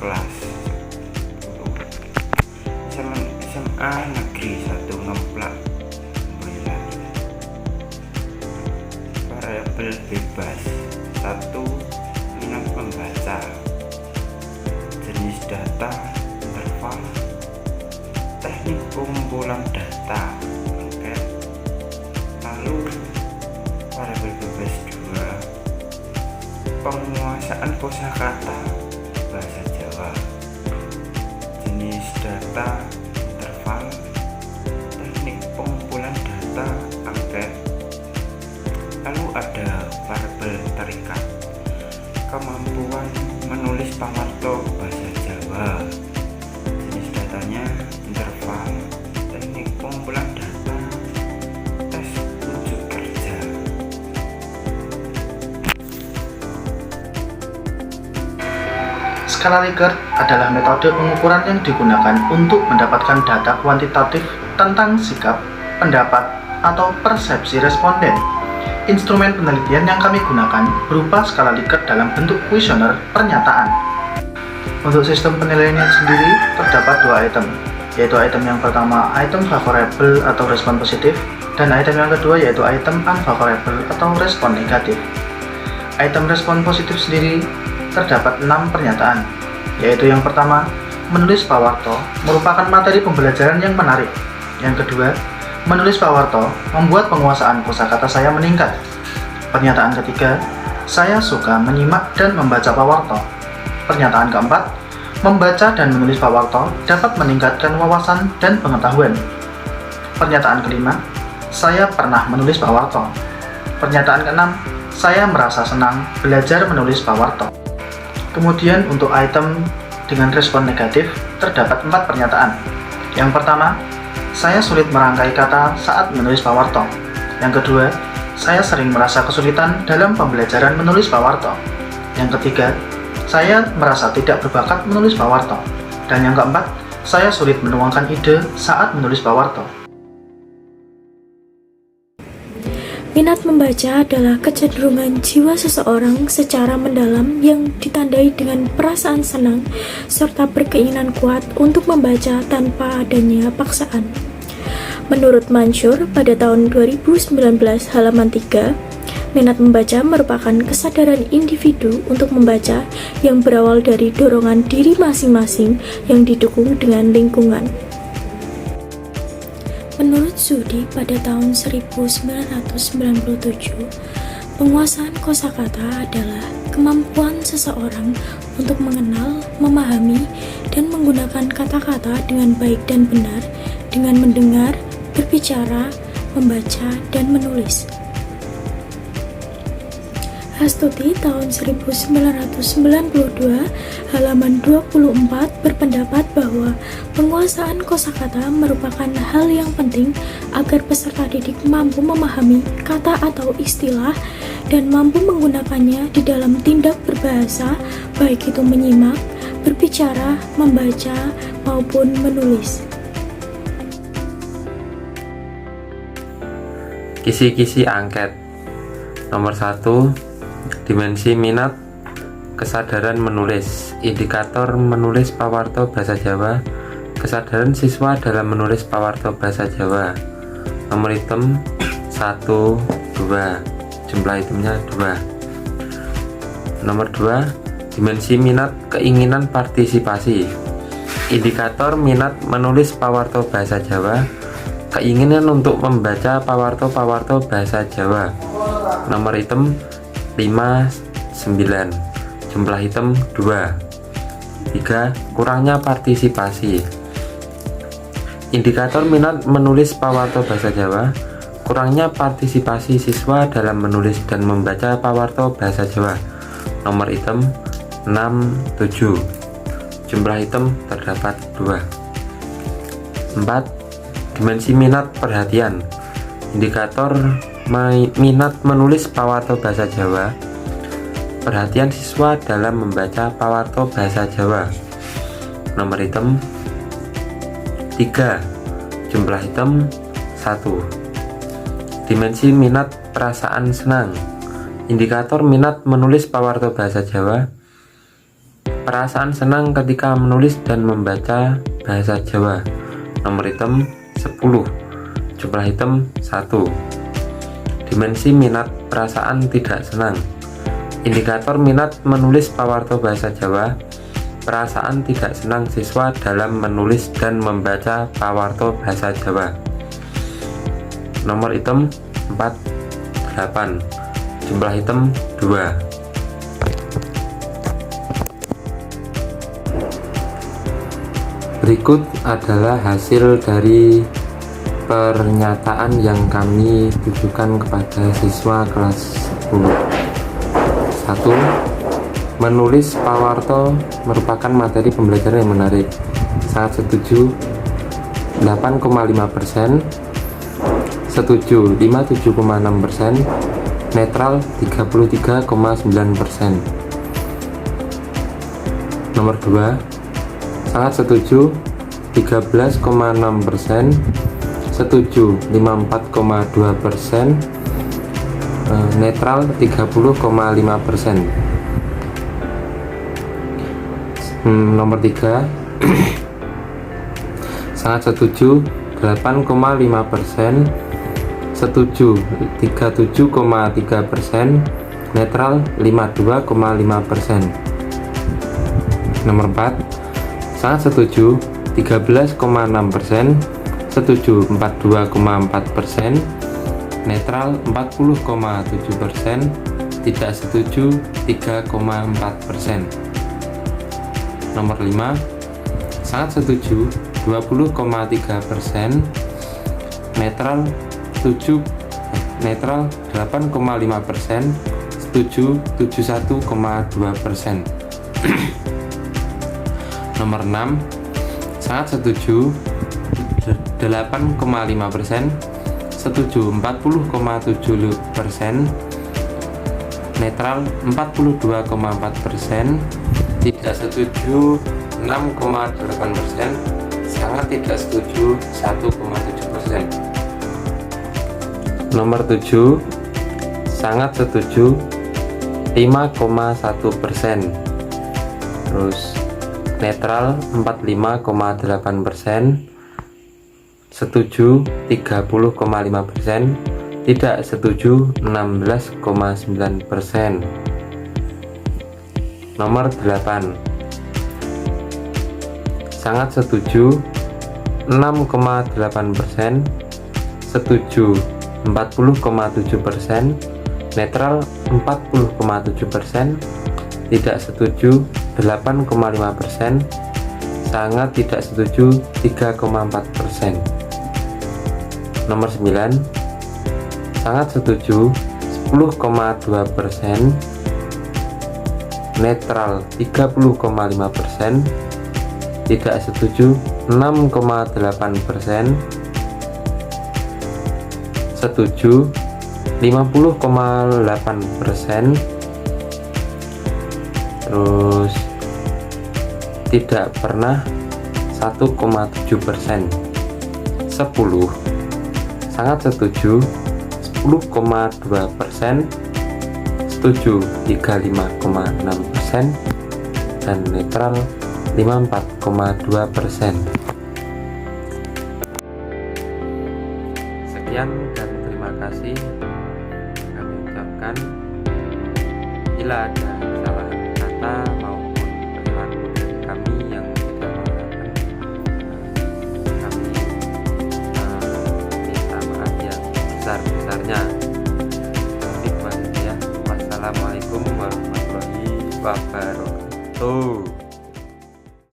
kelas 10 SMA Negeri 1 Ngeplak Boyolali. Variabel bebas 1. Minat membaca. Jenis data interval. Teknik pengumpulan data angket. Lalu variabel bebas 2. Penguasaan kosakata bahasa Jawa. Jenis data interval. Teknik pengumpulan data angket. Lalu ada variabel terikat. Kemampuan menulis pawarto bahasa Jawa. Jenis datanya interval. Teknik pengumpulan data. Tes ujuk kerja. Skala Likert adalah metode pengukuran yang digunakan untuk mendapatkan data kuantitatif tentang sikap, pendapat, atau persepsi responden. Instrumen penelitian yang kami gunakan berupa skala Likert dalam bentuk kuesioner pernyataan. Untuk sistem penilaiannya sendiri terdapat 2 item, yaitu item yang pertama item favorable atau respon positif, dan item yang kedua yaitu item unfavorable atau respon negatif. Item respon positif sendiri terdapat 6 pernyataan, yaitu yang pertama, menulis pawarto merupakan materi pembelajaran yang menarik. Yang kedua, menulis pawarto membuat penguasaan kosakata saya meningkat. Pernyataan ketiga, saya suka menyimak dan membaca pawarto. Pernyataan keempat, membaca dan menulis pawarto dapat meningkatkan wawasan dan pengetahuan. Pernyataan kelima, saya pernah menulis pawarto. Pernyataan keenam, saya merasa senang belajar menulis pawarto. Kemudian untuk item dengan respon negatif terdapat 4 pernyataan. Yang pertama, saya sulit merangkai kata saat menulis pawarto. Yang kedua, saya sering merasa kesulitan dalam pembelajaran menulis pawarto. Yang ketiga, saya merasa tidak berbakat menulis pawarto. Dan yang keempat, saya sulit menuangkan ide saat menulis pawarto. Minat membaca adalah kecenderungan jiwa seseorang secara mendalam yang ditandai dengan perasaan senang serta berkeinginan kuat untuk membaca tanpa adanya paksaan. Menurut Mansur pada tahun 2019 halaman 3, minat membaca merupakan kesadaran individu untuk membaca yang berawal dari dorongan diri masing-masing yang didukung dengan lingkungan. Menurut Sudi pada tahun 1997, penguasaan kosakata adalah kemampuan seseorang untuk mengenal, memahami, dan menggunakan kata-kata dengan baik dan benar dengan mendengar, berbicara, membaca, dan menulis. Astuti tahun 1992 halaman 24 berpendapat bahwa penguasaan kosakata merupakan hal yang penting agar peserta didik mampu memahami kata atau istilah dan mampu menggunakannya di dalam tindak berbahasa, baik itu menyimak, berbicara, membaca, maupun menulis. Kisi-kisi angket. Nomor 1, dimensi minat, kesadaran menulis, indikator menulis pawarto bahasa Jawa, kesadaran siswa dalam menulis pawarto bahasa Jawa. Nomor item 1, 2, jumlah itemnya 2. Nomor 2, dimensi minat, keinginan partisipasi, indikator minat menulis pawarto bahasa Jawa, keinginan untuk membaca pawarto bahasa Jawa. Nomor item 5, 9, jumlah item 2. 3, kurangnya partisipasi, indikator minat menulis pawarto bahasa Jawa, kurangnya partisipasi siswa dalam menulis dan membaca pawarto bahasa Jawa. Nomor item 6, 7, jumlah item terdapat 2. 4, dimensi minat perhatian, indikator minat menulis pawarto bahasa Jawa, perhatian siswa dalam membaca pawarto bahasa Jawa. Nomor item 3, jumlah item 1. Dimensi minat perasaan senang, indikator minat menulis pawarto bahasa Jawa, perasaan senang ketika menulis dan membaca bahasa Jawa. Nomor item 10, jumlah item 1. Dimensi minat perasaan tidak senang. Indikator minat menulis pawarto bahasa Jawa, perasaan tidak senang siswa dalam menulis dan membaca pawarto bahasa Jawa. Nomor item 48, jumlah item 2. Berikut adalah hasil dari pernyataan yang kami tujukan kepada siswa kelas 10. 1. Menulis pawarto merupakan materi pembelajaran yang menarik. Sangat setuju 8,5%, setuju 57,6%, netral 33,9%. Nomor 2, sangat setuju 13,6%, setuju 54,2%, netral 30,5%. Nomor 3, sangat setuju 8,5%, setuju 37,3%, netral 52,5%. Nomor 4, sangat setuju 13,6%, setuju 42,4%, netral 40,7%, tidak setuju 3,4%. Nomor 5, sangat setuju 20,3%, netral 8,5%, setuju 71,2%. Nomor 6, sangat setuju 8,5%, setuju 40,7%, netral 42,4%, tidak setuju 6,8%, sangat tidak setuju 1,7%. Nomor 7, sangat setuju 5,1%, terus netral 45,8%, setuju 30,5%, tidak setuju 16,9%. Nomor 8, sangat setuju 6,8%, setuju 40,7%, netral 40,7%, tidak setuju 8,5%, sangat tidak setuju 3,4%. Nomor 9, sangat setuju 10,2%, netral 30,5%, tidak setuju 6,8%, setuju 50,8%, terus tidak pernah 1,7%. 10, sangat setuju 10,2%, setuju 35,6%, dan netral 54,2%. Sekian dan terima kasih kami ucapkan. Bila ada kesalahan kata maupun perilaku dari kami yang tidak menggunakan, kami minta maaf yang besar-besarnya. Wassalamualaikum warahmatullahi wabarakatuh.